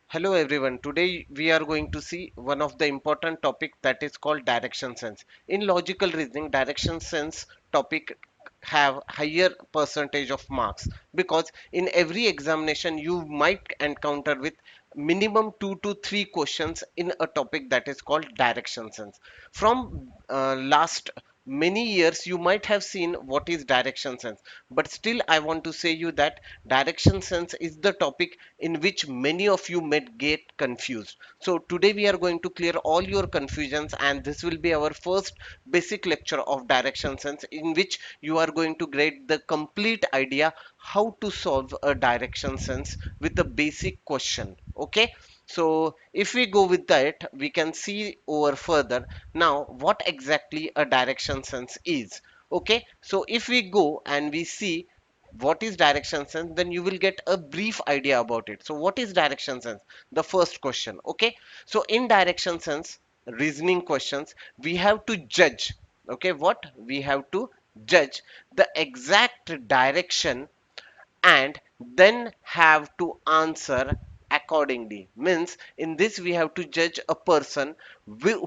Hello everyone. Today we are going to see one of the important topic that is called direction sense. In logical reasoning, direction sense topic have higher percentage of marks because in every examination you might encounter with minimum 2 to 3 questions in a topic that is called direction sense. From last many years you might have seen what is direction sense, but still I want to say you that direction sense is the topic in which many of you might get confused. So today we are going to clear all your confusions, and this will be our first basic lecture of direction sense in which you are going to get the complete idea how to solve a direction sense with a basic question. Okay, so if we go with that, we can see over further now what exactly a direction sense is. Okay, so if we go and we see what is direction sense, then you will get a brief idea about it. So what is direction sense? The first question. Okay, so in direction sense reasoning questions, we have to judge. Okay, what we have to judge the exact direction and then have to answer accordingly. Means in this we have to judge a person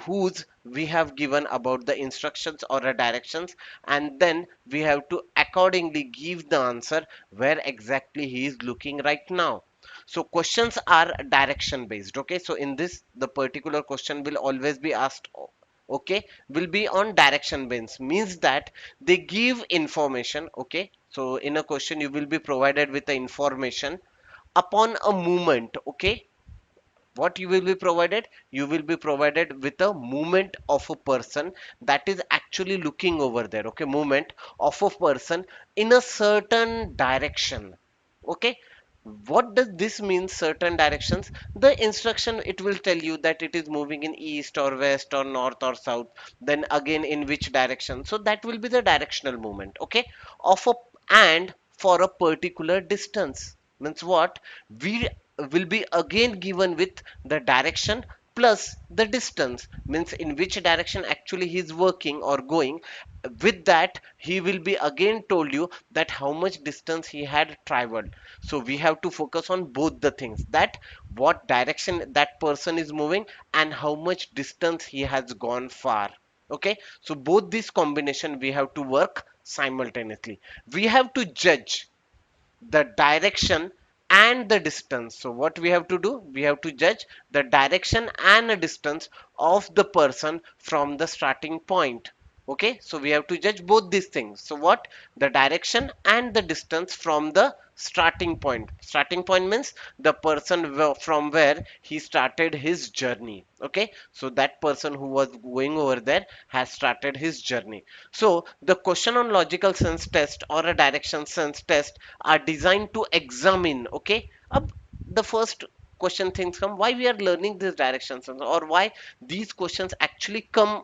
whose we have given about the instructions or a directions, and then we have to accordingly give the answer where exactly he is looking right now. So questions are direction based. Okay, so in this the particular question will always be asked, okay, will be on direction based, means that they give information. Okay, so in a question you will be provided with the information upon a movement. Okay, what you will be provided, you will be provided with a movement of a person that is actually looking over there. Okay, movement of a person in a certain direction. Okay, what does this mean, certain directions? The instruction, it will tell you that it is moving in east or west or north or south, then again in which direction. So that will be the directional movement. Okay, of a, and for a particular distance, means what, we will be again given with the direction plus the distance, means in which direction actually he is working or going. With that he will be again told you that how much distance he had traveled. So we have to focus on both the things, that what direction that person is moving and how much distance he has gone far. Okay, so both this combination we have to work simultaneously. We have to judge the direction and the distance. So what we have to do, we have to judge the direction and the distance of the person from the starting point. Okay, so we have to judge both these things. So what, the direction and the distance from the starting point. Starting point means the person from where he started his journey. Okay, so that person who was going over there has started his journey. So the question on logical sense test or a direction sense test are designed to examine. Okay, the first question things come, why we are learning this direction sense, or why these questions actually come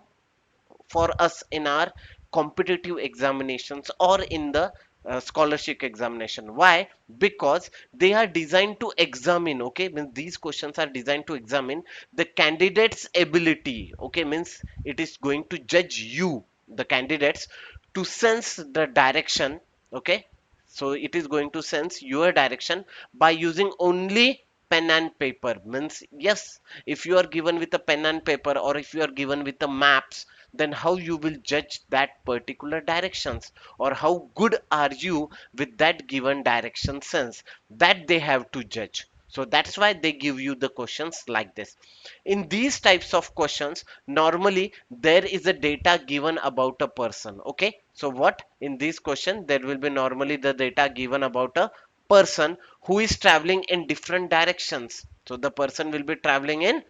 for us in our competitive examinations or in the scholarship examination. Why? Because they are designed to examine. Okay, means these questions are designed to examine the candidate's ability. Okay, means it is going to judge you, the candidates, to sense the direction. Okay, so it is going to sense your direction by using only pen and paper. Means yes, if you are given with a pen and paper, or if you are given with the maps, then how you will judge that particular directions, or how good are you with that given direction sense, that they have to judge. So that's why they give you the questions like this. In these types of questions, normally there is a data given about a person. Okay, so what, in this question there will be normally the data given about a person who is traveling in different directions. So the person will be traveling in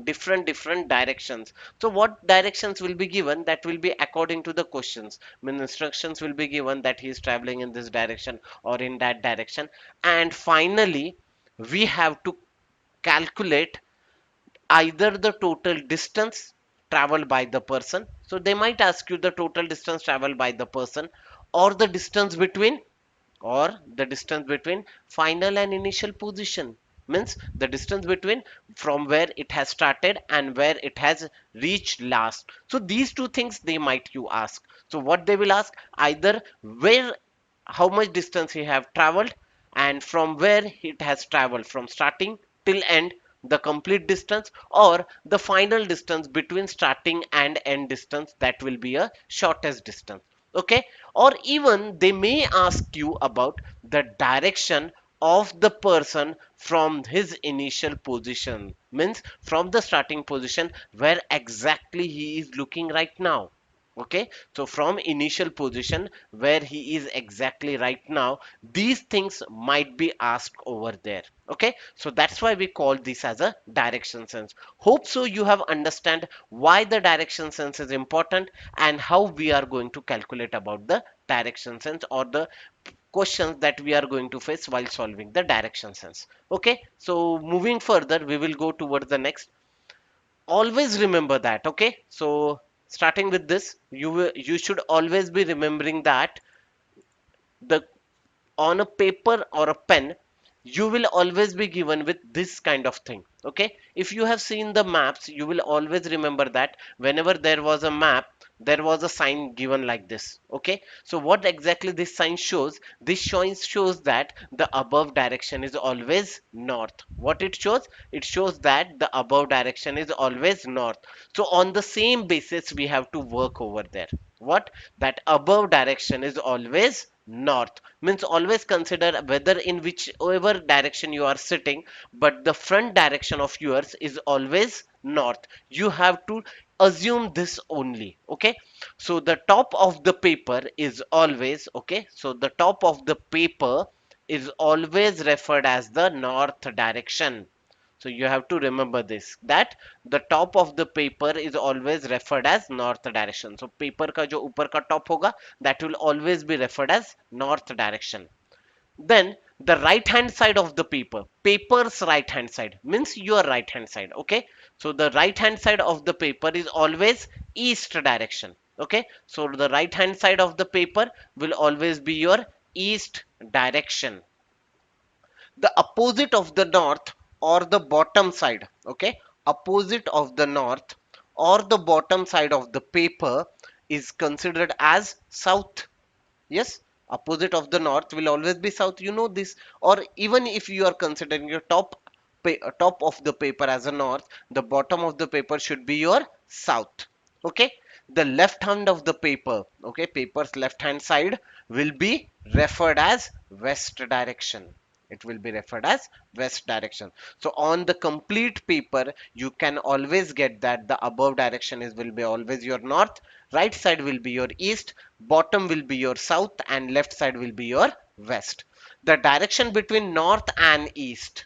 different directions. So what directions will be given, that will be according to the questions. I mean, instructions will be given that he is traveling in this direction or in that direction. And finally we have to calculate either the total distance traveled by the person. So they might ask you the total distance traveled by the person, or the distance between, final and initial position. Means the distance between from where it has started and where it has reached last. So these two things they might you ask. So what they will ask, either where, how much distance he have traveled, and from where it has traveled from starting till end, the complete distance, or the final distance between starting and end distance, that will be a shortest distance. Okay, or even they may ask you about the direction of the person from his initial position, means from the starting position where exactly he is looking right now. Okay, so from initial position where he is exactly right now, these things might be asked over there. Okay, so that's why we call this as a direction sense. Hope so you have understand why the direction sense is important and how we are going to calculate about the direction sense, or the questions that we are going to face while solving the direction sense. Okay, so moving further, we will go towards the next. Always remember that. Okay, so starting with this, you should always be remembering that the on a paper or a pen, you will always be given with this kind of thing. Okay, if you have seen the maps, you will always remember that whenever there was a map, there was a sign given like this. Okay, so what exactly this sign shows? This shows that the above direction is always north. What it shows? It shows that the above direction is always north. So on the same basis we have to work over there. What? That above direction is always north, means always consider whether in whichever direction you are sitting, but the front direction of yours is always north. You have to assume this only. Okay, so the top of the paper is always, okay, so the top of the paper is always referred as the north direction. So you have to remember this, that the top of the paper is always referred as north direction. So paper का जो ऊपर का top होगा, that will always be referred as north direction. Then the right hand side of the paper's right hand side means your right hand side. Okay, so the right hand side of the paper is always east direction. Okay, so the right hand side of the paper will always be your east direction. The opposite of the north or the bottom side, okay, opposite of the north or the bottom side of the paper is considered as south. Yes, opposite of the north will always be south, you know this. Or even if you are considering your top of the paper as a north, the bottom of the paper should be your south. Okay, the left hand of the paper, okay, paper's left hand side will be referred as west direction. It will be referred as west direction. So on the complete paper you can always get that the above direction is will be always your north, right side will be your east, bottom will be your south, and left side will be your west. The direction between north and east,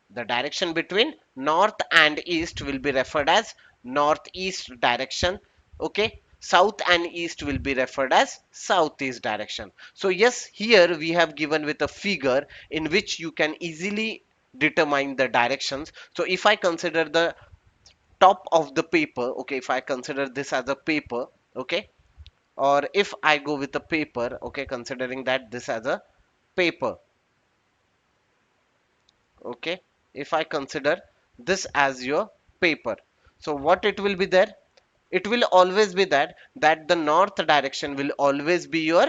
the direction between north and east will be referred as northeast direction. Okay, south and east will be referred as southeast direction. So yes, here we have given with a figure in which you can easily determine the directions. So if I consider the top of the paper, okay, if I consider this as a paper, okay, or if I go with a paper, okay, considering that this as a paper, okay, if I consider this as your paper, so what it will be there? It will always be that the north direction will always be your,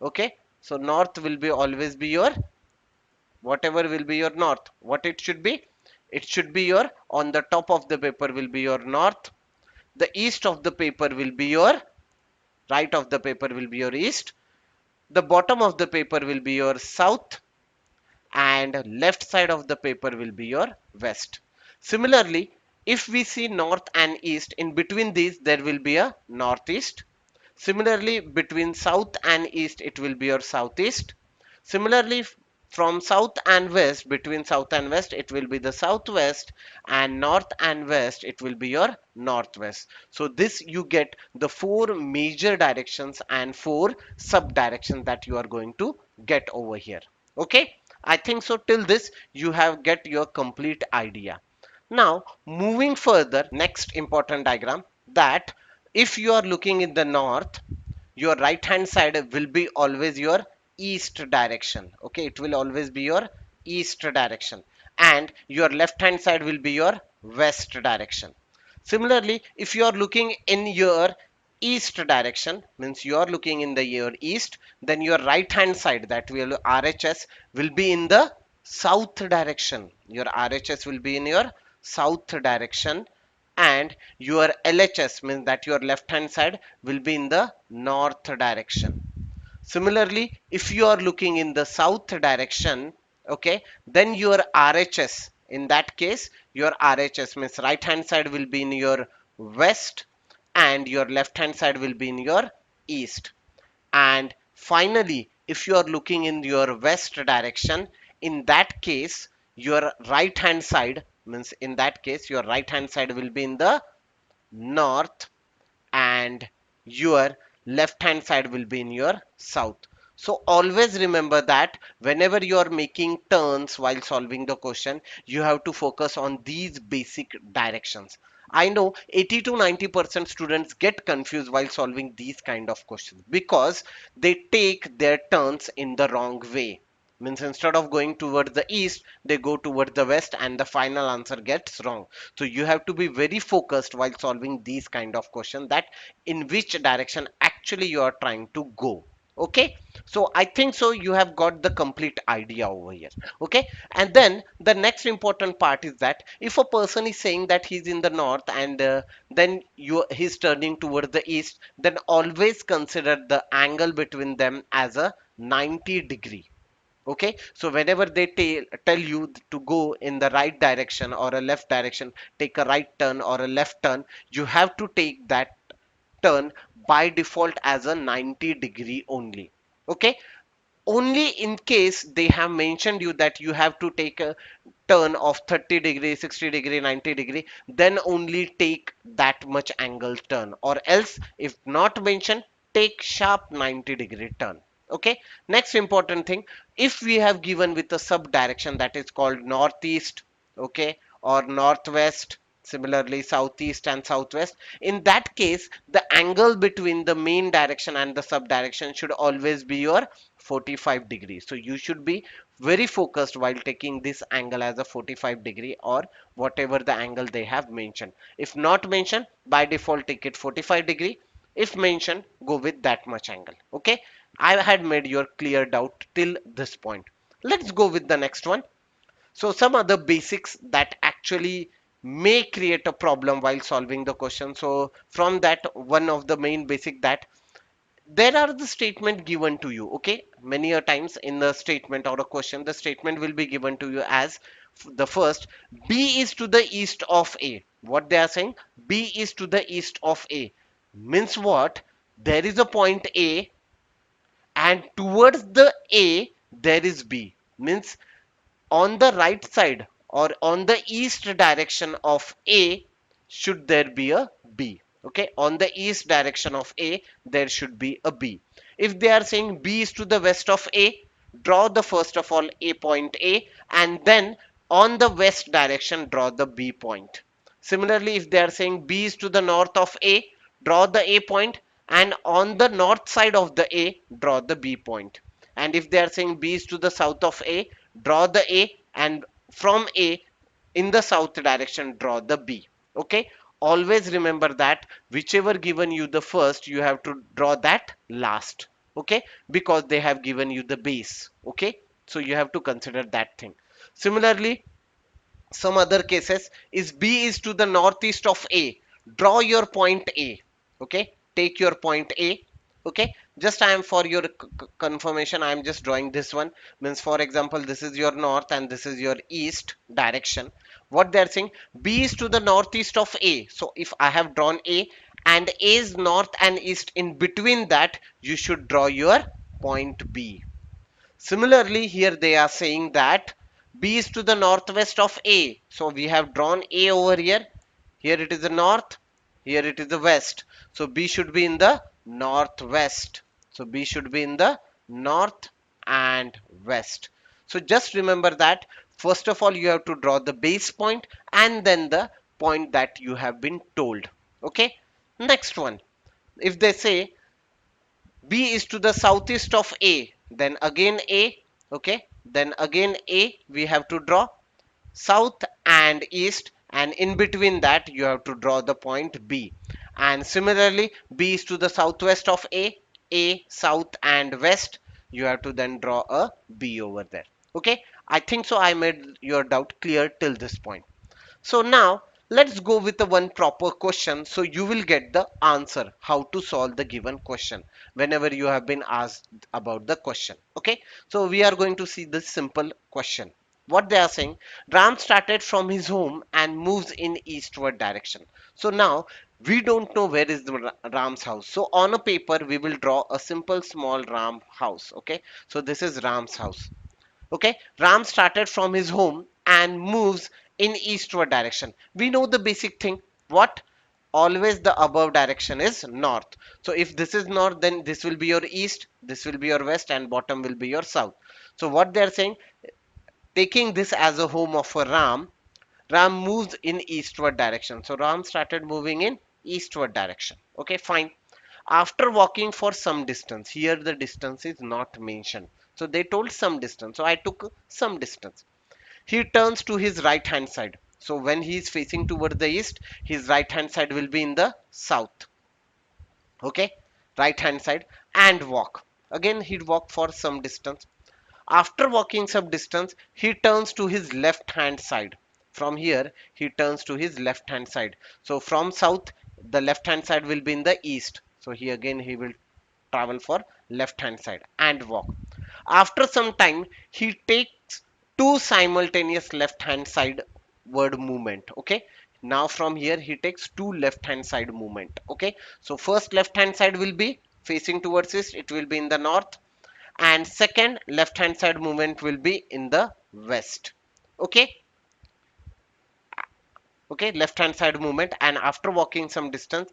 okay, so north will be always be your, whatever will be your north, what it should be? It should be your, on the top of the paper will be your north, the east of the paper will be your, right of the paper will be your east, the bottom of the paper will be your south, and left side of the paper will be your west. Similarly, if we see north and east, in between these there will be a northeast. Similarly, between south and east it will be your southeast. Similarly, from south and west, between south and west it will be the southwest, and north and west it will be your northwest. So this you get the four major directions and four sub directions that you are going to get over here. Okay, I think so till this you have get your complete idea. Now moving further, next important diagram, that if you are looking in the north, your right hand side will be always your east direction. Okay, it will always be your east direction, and your left hand side will be your west direction. Similarly, if you are looking in your east direction, means you are looking in the your east, then your right hand side, that will RHS, will be in the south direction. Your RHS will be in your south direction, and your LHS means that your left hand side will be in the north direction. Similarly, if you are looking in the south direction, okay, then your RHS, in that case, your RHS means right hand side will be in your west and your left hand side will be in your east. And finally, if you are looking in your west direction, in that case, your right hand side means in that case, your right hand side will be in the north and your left hand side will be in your south. So always remember that whenever you are making turns while solving the question, you have to focus on these basic directions. I know 80 to 90% students get confused while solving these kind of questions because they take their turns in the wrong way. Means instead of going towards the east, they go towards the west and the final answer gets wrong. So you have to be very focused while solving these kind of questions, that in which direction actually you are trying to go. Okay, so I think so you have got the complete idea over here. Okay, and then the next important part is that if a person is saying that he's in the north and then he's turning towards the east, then always consider the angle between them as a 90-degree. Okay, so whenever they tell you to go in the right direction or a left direction, take a right turn or a left turn, you have to take that turn by default as a 90-degree only. Okay, only in case they have mentioned you that you have to take a turn of 30 degree, 60 degree, 90 degree, then only take that much angle turn, or else if not mentioned, take sharp 90-degree turn. Okay, next important thing, if we have given with a sub direction that is called northeast, okay, or northwest, similarly southeast and southwest, in that case the angle between the main direction and the sub direction should always be your 45 degrees. So you should be very focused while taking this angle as a 45-degree or whatever the angle they have mentioned. If not mentioned, by default take it 45-degree. If mentioned, go with that much angle. Okay, I had made your clear doubt till this point. Let's go with the next one. So some other basics that actually may create a problem while solving the question. So from that, one of the main basic, that there are the statement given to you. Okay, many a times in the statement or a question, the statement will be given to you as the first, B is to the east of A. What they are saying, B is to the east of A, means what? There is a point A and towards the A there is B, means on the right side or on the east direction of A should there be a B. Okay, on the east direction of A there should be a B. If they are saying B is to the west of A, draw the first of all A point A, and then on the west direction draw the B point. Similarly, if they are saying B is to the north of A, draw the A point, and on the north side of the A draw the B point. And if they are saying B is to the south of A, draw the A, and from A in the south direction draw the B. Okay, always remember that whichever given you the first, you have to draw that last. Okay, because they have given you the base. Okay, so you have to consider that thing. Similarly, some other cases is B is to the northeast of A, draw your point A. Okay, take your point A. Okay, just I am for your confirmation, I am just drawing this one. Means for example, this is your north and this is your east direction. What they are saying, B is to the northeast of A. So if I have drawn A and A is north and east, in between that you should draw your point B. Similarly, here they are saying that B is to the northwest of A. So we have drawn A over here. Here it is the north, here it is the west. So B should be in the northwest. So B should be in the north and west. So just remember that first of all you have to draw the base point and then the point that you have been told. Okay. Next one. If they say B is to the southeast of A, then again A, okay, then again A, we have to draw south and east, and in between that you have to draw the point B. And similarly, B is to the southwest of A, south and west, you have to then draw a B over there. Okay, I think so I made your doubt clear till this point. So now let's go with the one proper question so you will get the answer how to solve the given question whenever you have been asked about the question. Okay, so we are going to see this simple question. What they are saying, Ram started from his home and moves in eastward direction. So now we don't know where is the Ram's house. So on a paper we will draw a simple small Ram house. Okay, so this is Ram's house. Okay, Ram started from his home and moves in eastward direction. We know the basic thing. What? Always the above direction is north. So if this is north, then this will be your east, this will be your west, and bottom will be your south. So what they are saying, taking this as a home of a Ram, Ram moves in eastward direction. So Ram started moving in eastward direction. Okay, fine. After walking for some distance, here the distance is not mentioned. So they told some distance. So I took some distance. He turns to his right hand side. So when he is facing toward the east, his right hand side will be in the south. Okay, right hand side, and walk. Again, he'd walk for some distance. After walking some distance, he turns to his left hand side. From here, he turns to his left hand side. So from south, the left hand side will be in the east. So he again he will travel for left hand side and walk. After some time, he takes two simultaneous left hand side word movement. Okay. Now from here he takes two left hand side movement. Okay. So first left hand side will be facing towards east. It will be in the north, and second left hand side movement will be in the west. Okay, okay, left hand side movement, and after walking some distance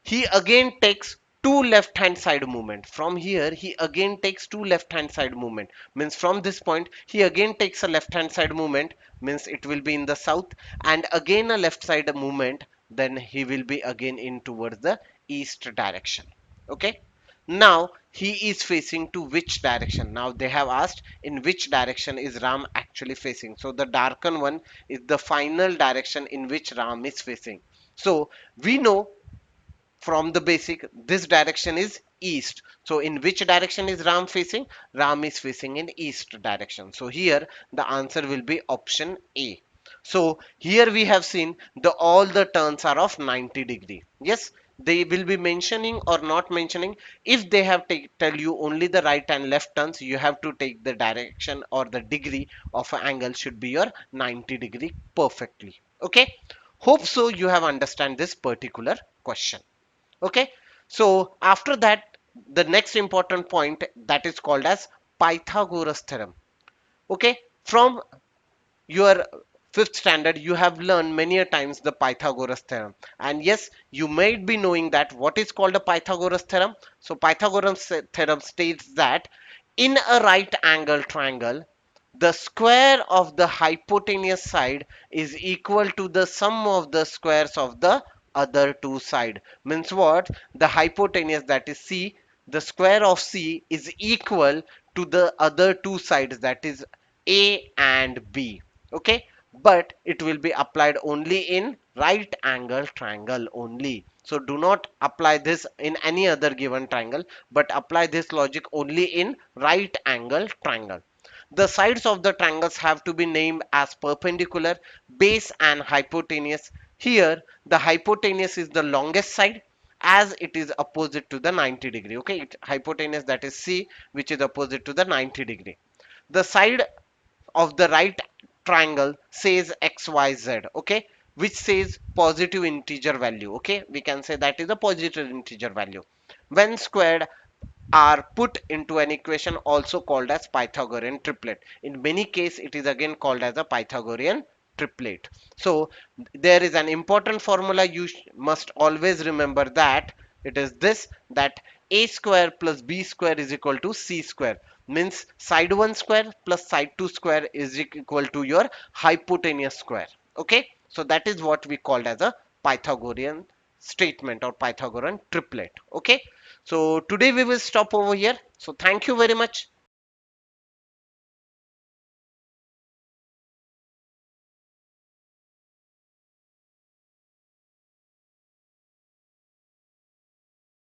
he again takes two left hand side movement. From here he again takes two left hand side movement, means from this point he again takes a left hand side movement, means it will be in the south, and again a left side movement, then he will be again in towards the east direction. Okay, now he is facing to which direction? Now they have asked in which direction is Ram actually facing. So the darken one is the final direction in which Ram is facing. So we know from the basic this direction is east. So in which direction is Ram facing? Ram is facing in east direction. So here the answer will be option A. So here we have seen the all the turns are of 90-degree. Yes, they will be mentioning or not mentioning. If they have tell you only the right and left turns, you have to take the direction or the degree of an angle should be your 90-degree perfectly. Okay, hope so you have understand this particular question. Okay, so after that the next important point that is called as Pythagoras theorem. Okay, from your fifth standard you have learned many a times the Pythagoras theorem, and yes, you might be knowing that what is called a Pythagoras theorem. So Pythagoras theorem states that in a right angle triangle the square of the hypotenuse side is equal to the sum of the squares of the other two side. Means what? The hypotenuse, that is C, the square of C is equal to the other two sides, that is A and B. Okay, but it will be applied only in right angle triangle only. So do not apply this in any other given triangle, but apply this logic only in right angle triangle. The sides of the triangles have to be named as perpendicular, base and hypotenuse. Here the hypotenuse is the longest side as it is opposite to the 90-degree. Okay, hypotenuse, that is C, which is opposite to the 90-degree. The side of the right triangle says xyz. Okay, which says positive integer value. Okay, we can say that is a positive integer value. When squared are put into an equation also called as Pythagorean triplet. In many cases it is again called as a Pythagorean triplet. So there is an important formula you must always remember, that it is this, that a square plus b square is equal to c square, means side 1 square plus side 2 square is equal to your hypotenuse square. Okay, so that is what we called as a Pythagorean statement or Pythagorean triplet. Okay, so today we will stop over here. So thank you very much.